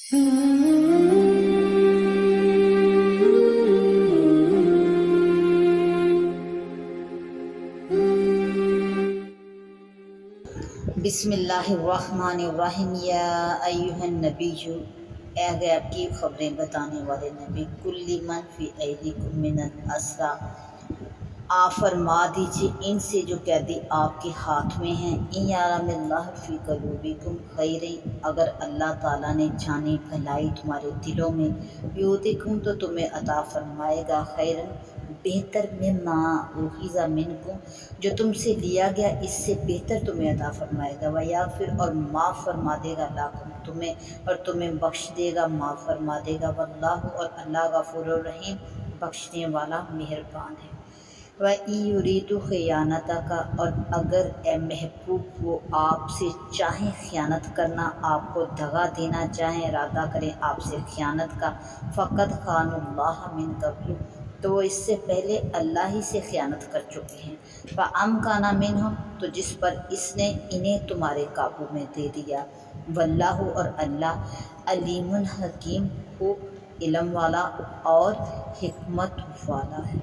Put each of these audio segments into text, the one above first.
بسم اللہ الرحمن الرحیم۔ یا ایھا النبی، اے غیب کی خبریں بتانے والے نبی، کل من فی ایدیکم من الاسریٰ، آپ فرما دیجیے ان سے جو قیدی آپ کے ہاتھ میں ہیں، ان یعلم اللہ فی قلوبکم خیرا، اگر اللہ تعالیٰ نے جانی بھلائی تمہارے دلوں میں، یؤتکم تو تمہیں عطا فرمائے گا، خیرا بہتر، مما اخذ منکم جو تم سے لیا گیا اس سے بہتر تمہیں عطا فرمائے گا، ویغفر اور معاف فرما دے گا، لکم تمہیں، اور تمہیں بخش دے گا، معاف فرما دے گا، واللہ اور اللہ غفور الرحیم بخشنے والا مہربان ہے۔ وَإِن يُرِيدُوا خِيَانَتَكَ، اور اگر اے محبوب وہ آپ سے چاہیں خیانت کرنا، آپ کو دغا دینا چاہیں، ارادہ کریں آپ سے خیانت کا، فَقَدْ خَانُوا اللَّهَ مِن قَبْلُ، تو وہ اس سے پہلے اللہ ہی سے خیانت کر چکے ہیں، فَأَمْكَنَ مِنْهُمْ، تو جس پر اس نے انہیں تمہارے قابو میں دے دیا، واللہ اور اللہ علیم حکیم، خوب علم والا اور حکمت والا ہے،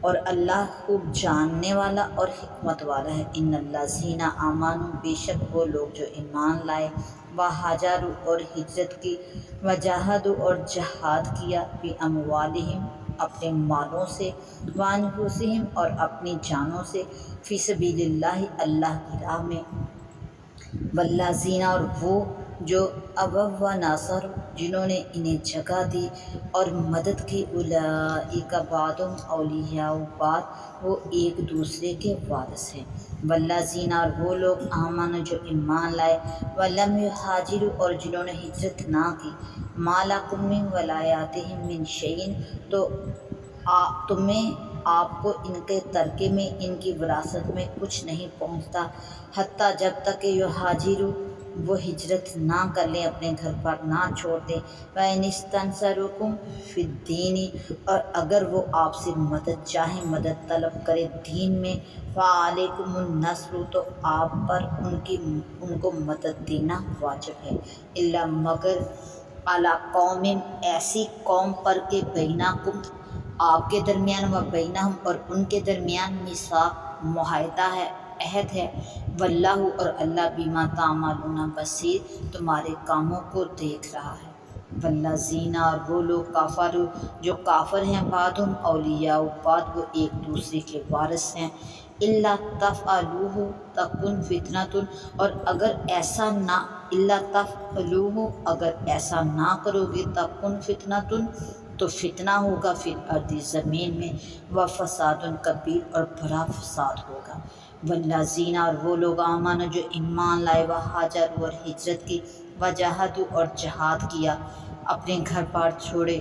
اور اللہ خوب جاننے والا اور حکمت والا ہے۔ ان الذین آمنوا، بے شک وہ لوگ جو ایمان لائے، وہاجروا اور ہجرت کی، وجاہدوا اور جہاد کیا، باموالہم اپنے مالوں سے، وانفسہم اور اپنی جانوں سے، فی سبیل اللہ اللہ کی راہ میں، والذین اور وہ جو اووا و نصروا جنہوں نے انہیں جگہ دی اور مدد کی، اولئک بعضهم اولیاء بعض، وہ ایک دوسرے کے وارث ہیں، والذین اور وہ لوگ آمنوا جو ایمان لائے، ولم یہاجروا اور جنہوں نے ہجرت نہ کی، ما لکم من ولایتہم من شیء، تو تمہیں آپ کو ان کے ترکے میں، ان کی وراثت میں کچھ نہیں پہنچتا، حتیٰ جب تک کہ یہاجروا وہ ہجرت نہ کر لیں، اپنے گھر پر نہ چھوڑ دیں، وَإِنِ اسْتَنْصَرُوكُمْ فِي الدِّينِ، اور اگر وہ آپ سے مدد چاہیں، مدد طلب کرے دین میں، فَعَلَيْكُمُ النَّصْرُ، تو آپ پر ان کو مدد دینا واجب ہے، إِلَّا مگر عَلَىٰ قَوْمٍ ایسی قوم پر کہ بَيْنَكُمْ آپ کے درمیان، و بینہم اور ان کے درمیان، میثاق معاہدہ ہے، عہد ہے، واللہ اور اللہ بما تعملون بصیر تمہارے کاموں کو دیکھ رہا ہے، والذین اور وہ لوگ کفروا جو کافر ہیں، بعضهم اولیاء بعض، وہ ایک دوسرے کے وارث ہیں، الا تفعلوہ تکن فتنۃ، اور اگر ایسا نہ الا تفعلوہ اگر ایسا نہ کرو گے، تکن فتنۃ تو فتنہ ہوگا، فی الارض زمین میں، و فساد کبیر اور بڑا فساد ہوگا، والذین اور وہ لوگ آمنوا جو ایمان لائے، وہاجروا اور ہجرت کی، وجاہدوا اور جہاد کیا، اپنے گھر بار چھوڑے،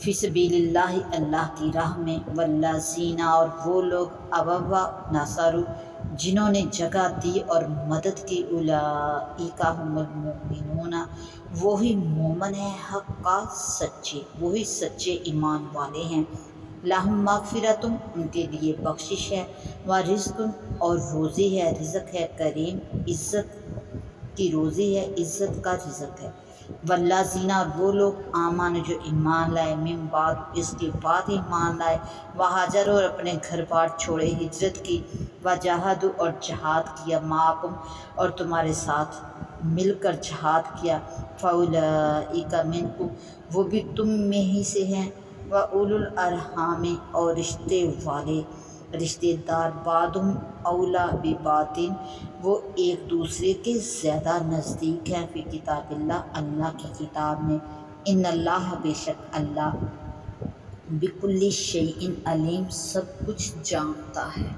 فی سبیل اللہ اللہ کی راہ میں، والذین اور وہ لوگ اووا نصروا جنہوں نے جگہ دی اور مدد کی، اولئک ھم المؤمنون وہی مومن ہیں، حقا سچے، وہی سچے ایمان والے ہیں، لہم مغفرۃ ان کے لیے بخشش ہے، ورزق اور روزی ہے، رزق ہے کریم، عزت کی روزی ہے، عزت کا رزق ہے، والذین اور وہ لوگ آمنوا جو ایمان لائے، من بعد اس کے بعد ایمان لائے، وہاجروا اور اپنے گھر بار چھوڑے، ہجرت کی، وجاہدوا اور جہاد کیا، معکم اور تمہارے ساتھ مل کر جہاد کیا، فاولئک منکم وہ بھی تم میں ہی سے ہیں، واولو الارحام اور رشتے والے، رشتے دار، بعضهم اولیٰ ببعض وہ ایک دوسرے کے زیادہ نزدیک ہیں، فی کتاب اللہ اللہ کی کتاب میں، ان اللہ بے شک اللہ بکل شیء علیم سب کچھ جانتا ہے۔